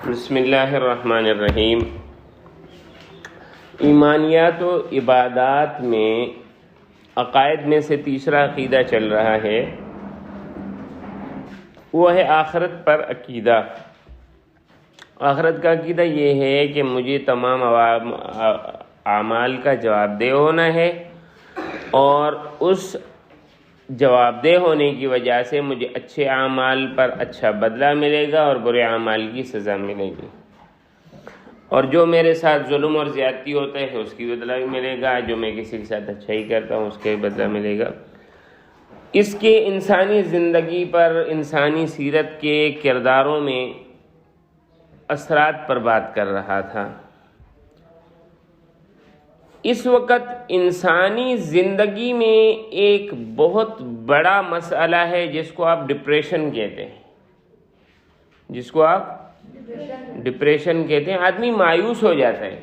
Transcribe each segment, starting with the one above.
بسم اللہ الرحمن الرحیم۔ ایمانیات و عبادات میں عقائد میں سے تیسرا عقیدہ چل رہا ہے، وہ ہے آخرت پر عقیدہ۔ آخرت کا عقیدہ یہ ہے کہ مجھے تمام اعمال کا جواب دہ ہونا ہے، اور اس جواب دہ ہونے کی وجہ سے مجھے اچھے اعمال پر اچھا بدلہ ملے گا اور برے اعمال کی سزا ملے گی، اور جو میرے ساتھ ظلم اور زیادتی ہوتا ہے اس کی بدلہ بھی ملے گا، جو میں کسی کے ساتھ اچھائی کرتا ہوں اس کے بدلہ ملے گا۔ اس کے انسانی زندگی پر، انسانی سیرت کے کرداروں میں اثرات پر بات کر رہا تھا۔ اس وقت انسانی زندگی میں ایک بہت بڑا مسئلہ ہے جس کو آپ ڈپریشن کہتے ہیں، ڈپریشن کہتے ہیں۔ آدمی مایوس ہو جاتا ہے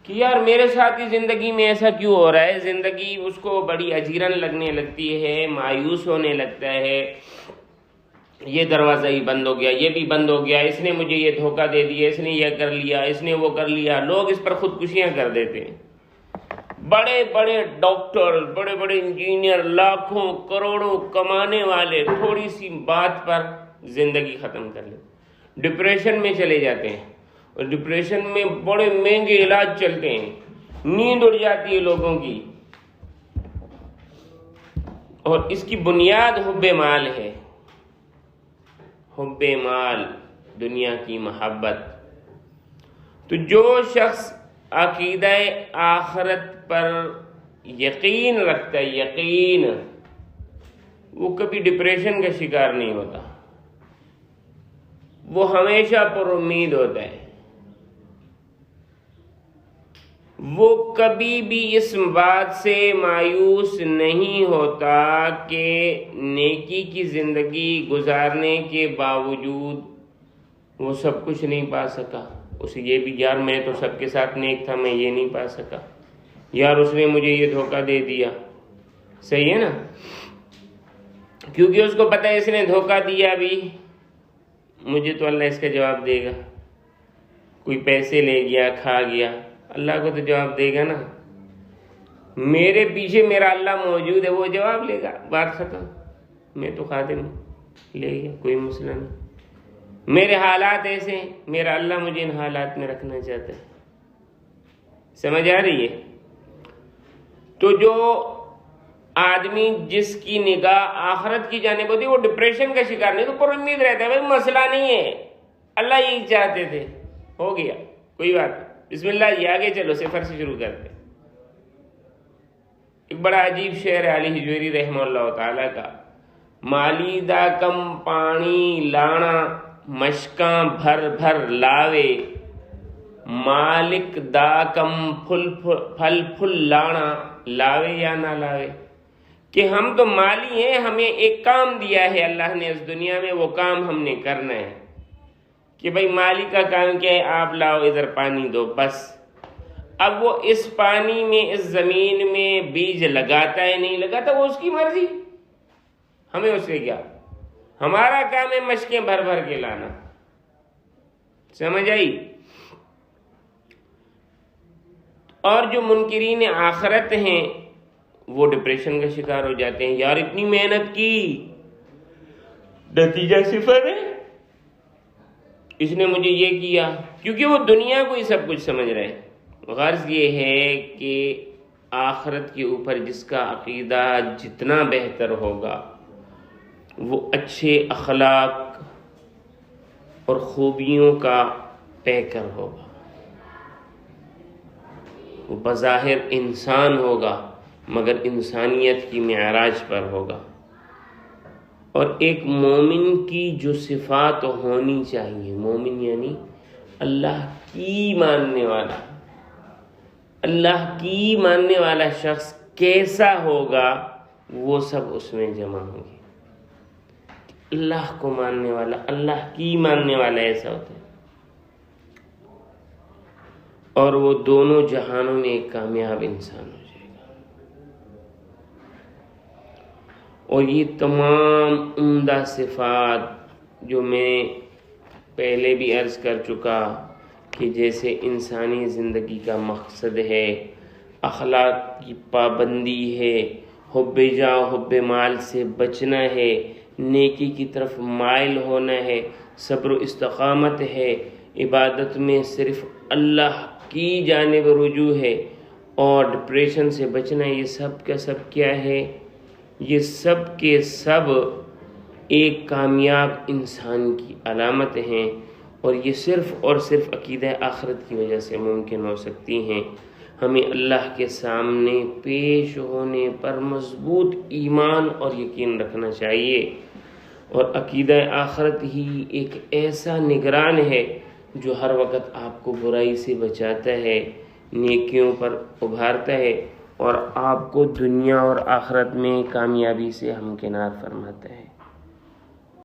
کہ یار میرے ساتھ ہی زندگی میں ایسا کیوں ہو رہا ہے، زندگی اس کو بڑی اجیرن لگنے لگتی ہے، مایوس ہونے لگتا ہے، یہ دروازہ ہی بند ہو گیا، یہ بھی بند ہو گیا، اس نے مجھے یہ دھوکہ دے دیا، اس نے یہ کر لیا، اس نے وہ کر لیا۔ لوگ اس پر خودکشیاں کر دیتے ہیں۔ بڑے بڑے ڈاکٹر، بڑے بڑے انجینئر، لاکھوں کروڑوں کمانے والے تھوڑی سی بات پر زندگی ختم کر لیتے، ڈپریشن میں چلے جاتے ہیں، اور ڈپریشن میں بڑے مہنگے علاج چلتے ہیں، نیند اڑ جاتی ہے لوگوں کی، اور اس کی بنیاد حب مال ہے، حب مال، دنیا کی محبت۔ تو جو شخص عقیدہ آخرت پر یقین رکھتا ہے، یقین، وہ کبھی ڈپریشن کا شکار نہیں ہوتا، وہ ہمیشہ پر امید ہوتا ہے، وہ کبھی بھی اس بات سے مایوس نہیں ہوتا کہ نیکی کی زندگی گزارنے کے باوجود وہ سب کچھ نہیں پا سکا۔ اسے یہ بھی، یار میں تو سب کے ساتھ نیک تھا، میں یہ نہیں پا سکا، یار اس نے مجھے یہ دھوکہ دے دیا۔ صحیح ہے نا؟ کیونکہ اس کو پتہ ہے اس نے دھوکہ دیا بھی، مجھے تو اللہ اس کا جواب دے گا۔ کوئی پیسے لے گیا، کھا گیا، اللہ کو تو جواب دے گا نا۔ میرے پیچھے میرا اللہ موجود ہے، وہ جواب لے گا، بات ختم۔ میں تو خادم ہوں، لے گیا، کوئی مسئلہ نہیں۔ میرے حالات ایسے ہیں، میرا اللہ مجھے ان حالات میں رکھنا چاہتا ہے۔ سمجھ آ رہی ہے؟ تو جو آدمی جس کی نگاہ آخرت کی جانب ہوتی ہے وہ ڈپریشن کا شکار نہیں، تو پر امید رہتا ہے، بھائی مسئلہ نہیں ہے، اللہ یہی چاہتے تھے، ہو گیا، کوئی بات نہیں، بسم اللہ جی آگے چلو، صفر سے شروع کرتے۔ ایک بڑا عجیب شعر ہے علی حجویری رحمہ اللہ تعالیٰ کا، مالی دا کم پانی لانا مشکاں بھر بھر لاوے، مالک دا کم پھل پھل لانا لاوے یا نہ لاوے۔ کہ ہم تو مالی ہیں، ہمیں ایک کام دیا ہے اللہ نے اس دنیا میں، وہ کام ہم نے کرنا ہے۔ کہ بھئی مالی کا کام کیا ہے، آپ لاؤ ادھر پانی دو، بس۔ اب وہ اس پانی میں، اس زمین میں بیج لگاتا ہے نہیں لگاتا، وہ اس کی مرضی، ہمیں اس سے کیا۔ ہمارا کام ہے مشقیں بھر بھر کے لانا۔ سمجھ آئی؟ اور جو منکرین آخرت ہیں وہ ڈپریشن کا شکار ہو جاتے ہیں، یار اتنی محنت کی، نتیجہ صفر ہے، اس نے مجھے یہ کیا، کیونکہ وہ دنیا کو ہی سب کچھ سمجھ رہے ہیں۔ غرض یہ ہے کہ آخرت کے اوپر جس کا عقیدہ جتنا بہتر ہوگا، وہ اچھے اخلاق اور خوبیوں کا پیکر ہوگا، وہ بظاہر انسان ہوگا مگر انسانیت کی معراج پر ہوگا۔ اور ایک مومن کی جو صفات ہونی چاہیے، مومن یعنی اللہ کی ماننے والا، اللہ کی ماننے والا شخص کیسا ہوگا، وہ سب اس میں جمع ہوں گے۔ اللہ کو ماننے والا، اللہ کی ماننے والا ایسا ہوتا ہے، اور وہ دونوں جہانوں میں ایک کامیاب انسان ہو جائے گا۔ اور یہ تمام عمدہ صفات جو میں پہلے بھی عرض کر چکا کہ جیسے انسانی زندگی کا مقصد ہے، اخلاق کی پابندی ہے، حب جاہ حب مال سے بچنا ہے، نیکی کی طرف مائل ہونا ہے، صبر و استقامت ہے، عبادت میں صرف اللہ کی جانب رجوع ہے، اور ڈپریشن سے بچنا ہے، یہ سب کا سب کیا ہے؟ یہ سب کے سب ایک کامیاب انسان کی علامت ہیں، اور یہ صرف اور صرف عقیدہ آخرت کی وجہ سے ممکن ہو سکتی ہیں۔ ہمیں اللہ کے سامنے پیش ہونے پر مضبوط ایمان اور یقین رکھنا چاہیے، اور عقیدہ آخرت ہی ایک ایسا نگران ہے جو ہر وقت آپ کو برائی سے بچاتا ہے، نیکیوں پر ابھارتا ہے، اور آپ کو دنیا اور آخرت میں کامیابی سے ہمکنار فرماتا ہے۔